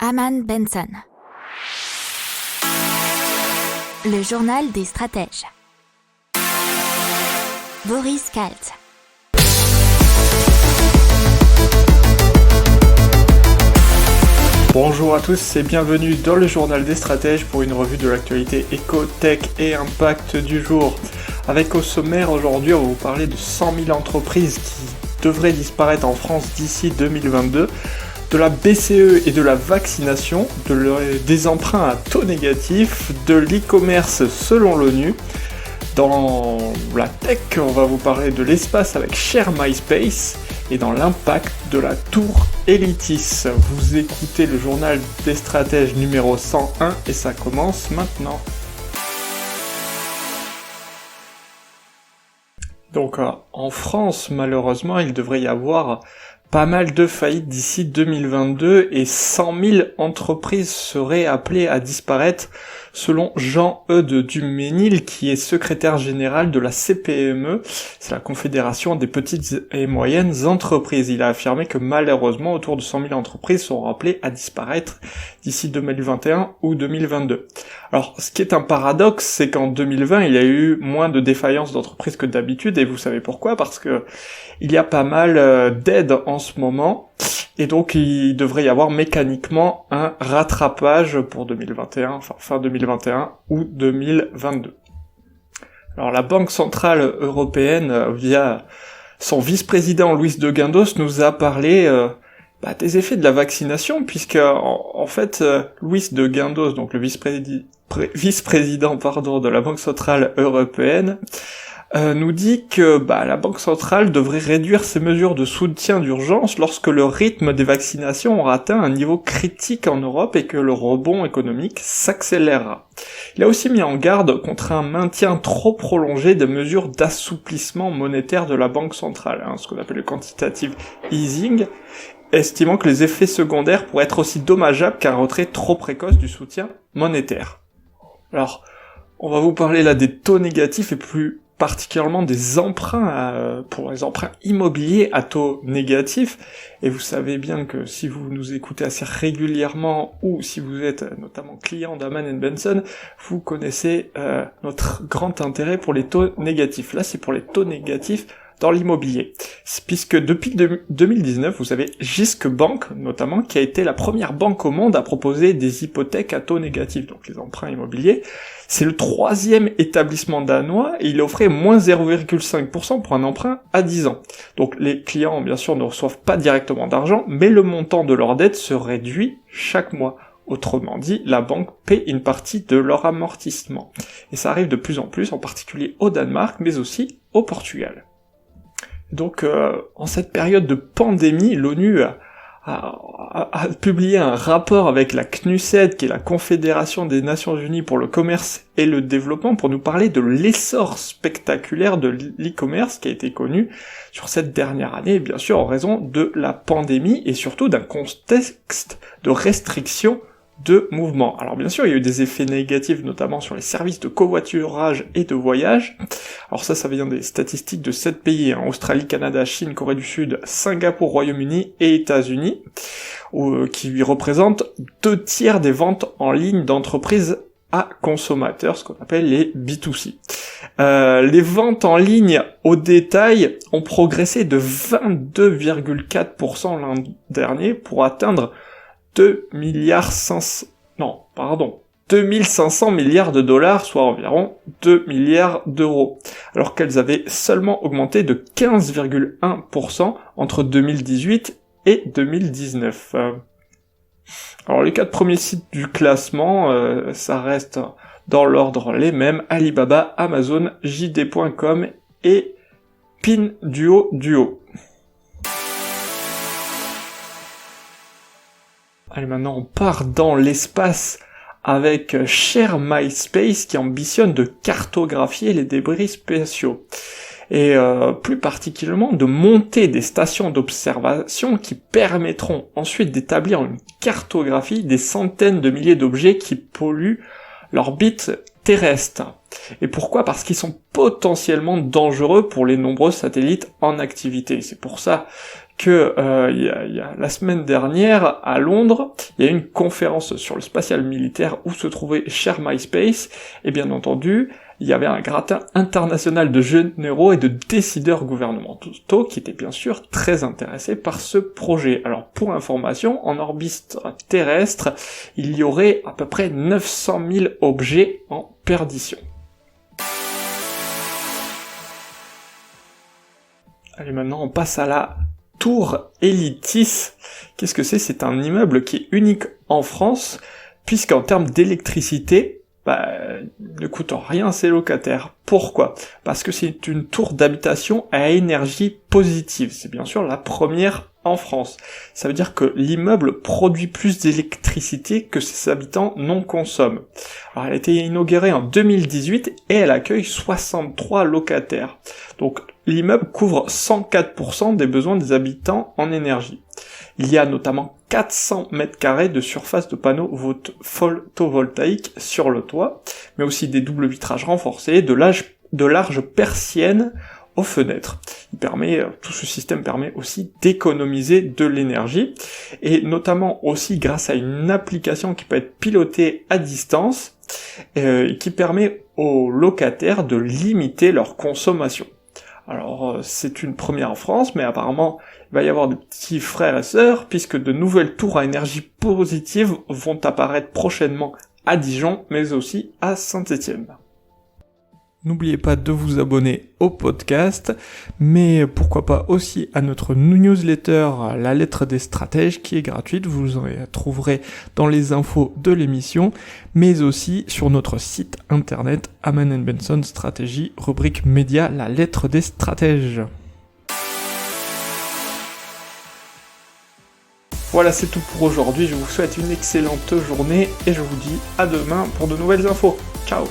Harman Benson. Le journal des stratèges. Boris Kalt. Bonjour à tous et bienvenue dans le journal des stratèges pour une revue de l'actualité éco, tech et impact du jour. Avec au sommaire aujourd'hui, on va vous parler de 100 000 entreprises qui devraient disparaître en France d'ici 2022, de la BCE et de la vaccination, des emprunts à taux négatif, de l'e-commerce selon l'ONU. Dans la tech, on va vous parler de l'espace avec Share My Space et dans l'impact de la tour Elitis. Vous écoutez le journal des stratèges numéro 101 et ça commence maintenant. Donc en France, malheureusement, il devrait y avoir pas mal de faillites d'ici 2022 et 100 000 entreprises seraient appelées à disparaître selon Jean-Eudes Duménil qui est secrétaire général de la CPME, c'est la Confédération des petites et moyennes entreprises. Il a affirmé que malheureusement autour de 100 000 entreprises seront appelées à disparaître d'ici 2021 ou 2022. Alors ce qui est un paradoxe, c'est qu'en 2020 il y a eu moins de défaillances d'entreprises que d'habitude et vous savez pourquoi ? Parce que il y a pas mal d'aides en ce moment, et donc il devrait y avoir mécaniquement un rattrapage pour 2021, enfin fin 2021 ou 2022. Alors la Banque Centrale Européenne, via son vice-président Luis de Guindos, nous a parlé des effets de la vaccination, puisque en fait Luis de Guindos, donc le vice-président de la Banque Centrale Européenne, nous dit que la Banque Centrale devrait réduire ses mesures de soutien d'urgence lorsque le rythme des vaccinations aura atteint un niveau critique en Europe et que le rebond économique s'accélérera. Il a aussi mis en garde contre un maintien trop prolongé des mesures d'assouplissement monétaire de la Banque Centrale, ce qu'on appelle le quantitative easing, estimant que les effets secondaires pourraient être aussi dommageables qu'un retrait trop précoce du soutien monétaire. Alors, on va vous parler là des taux négatifs et plus particulièrement des emprunts pour les emprunts immobiliers à taux négatif, et vous savez bien que si vous nous écoutez assez régulièrement ou si vous êtes notamment client d'Harman Benson, vous connaissez notre grand intérêt pour les taux négatifs. Là c'est pour les taux négatifs dans l'immobilier, puisque depuis 2019, vous savez, Jyske Bank, notamment, qui a été la première banque au monde à proposer des hypothèques à taux négatif, donc les emprunts immobiliers, c'est le 3e établissement danois, et il offrait moins 0,5% pour un emprunt à 10 ans. Donc les clients, bien sûr, ne reçoivent pas directement d'argent, mais le montant de leur dette se réduit chaque mois. Autrement dit, la banque paie une partie de leur amortissement. Et ça arrive de plus en plus, en particulier au Danemark, mais aussi au Portugal. Donc, en cette période de pandémie, l'ONU a publié un rapport avec la CNUSED, qui est la Confédération des Nations Unies pour le commerce et le développement, pour nous parler de l'essor spectaculaire de l'e-commerce qui a été connu sur cette dernière année, et bien sûr en raison de la pandémie et surtout d'un contexte de restriction de mouvement. Alors bien sûr, il y a eu des effets négatifs, notamment sur les services de covoiturage et de voyage. Alors ça vient des statistiques de 7 pays, Australie, Canada, Chine, Corée du Sud, Singapour, Royaume-Uni et États-Unis, qui représentent 2/3 des ventes en ligne d'entreprises à consommateurs, ce qu'on appelle les B2C. Les ventes en ligne au détail ont progressé de 22,4% l'an dernier pour atteindre 2500 milliards de dollars, soit environ 2 milliards d'euros, alors qu'elles avaient seulement augmenté de 15,1% entre 2018 et 2019. Alors les 4 premiers sites du classement, ça reste dans l'ordre les mêmes, Alibaba, Amazon, JD.com et Pinduoduo. Allez, maintenant on part dans l'espace avec Share My Space qui ambitionne de cartographier les débris spatiaux. Et plus particulièrement de monter des stations d'observation qui permettront ensuite d'établir une cartographie des centaines de milliers d'objets qui polluent l'orbite terrestre. Et pourquoi ? Parce qu'ils sont potentiellement dangereux pour les nombreux satellites en activité. C'est pour ça que il y a la semaine dernière, à Londres, il y a eu une conférence sur le spatial militaire où se trouvait Cher MySpace, et bien entendu, il y avait un gratin international de généraux et de décideurs gouvernementaux qui étaient bien sûr très intéressés par ce projet. Alors pour information, en orbite terrestre, il y aurait à peu près 900 000 objets en perdition. Allez, maintenant on passe à la Tour Elitis. Qu'est-ce que c'est ? C'est un immeuble qui est unique en France, puisqu'en termes d'électricité, ne coûte rien à ses locataires. Pourquoi ? Parce que c'est une tour d'habitation à énergie positive. C'est bien sûr la première en France. Ça veut dire que l'immeuble produit plus d'électricité que ses habitants n'en consomment. Alors elle a été inaugurée en 2018 et elle accueille 63 locataires. Donc l'immeuble couvre 104% des besoins des habitants en énergie. Il y a notamment 400 mètres carrés de surface de panneaux photovoltaïques sur le toit, mais aussi des doubles vitrages renforcés, de larges persiennes aux fenêtres. Tout ce système permet aussi d'économiser de l'énergie, et notamment aussi grâce à une application qui peut être pilotée à distance, qui permet aux locataires de limiter leur consommation. Alors, c'est une première en France, mais apparemment, il va y avoir des petits frères et sœurs, puisque de nouvelles tours à énergie positive vont apparaître prochainement à Dijon, mais aussi à Saint-Étienne. N'oubliez pas de vous abonner au podcast, mais pourquoi pas aussi à notre newsletter La Lettre des Stratèges, qui est gratuite, vous en trouverez dans les infos de l'émission, mais aussi sur notre site internet Aman & Benson Stratégie, rubrique média La Lettre des Stratèges. Voilà, c'est tout pour aujourd'hui, je vous souhaite une excellente journée et je vous dis à demain pour de nouvelles infos. Ciao.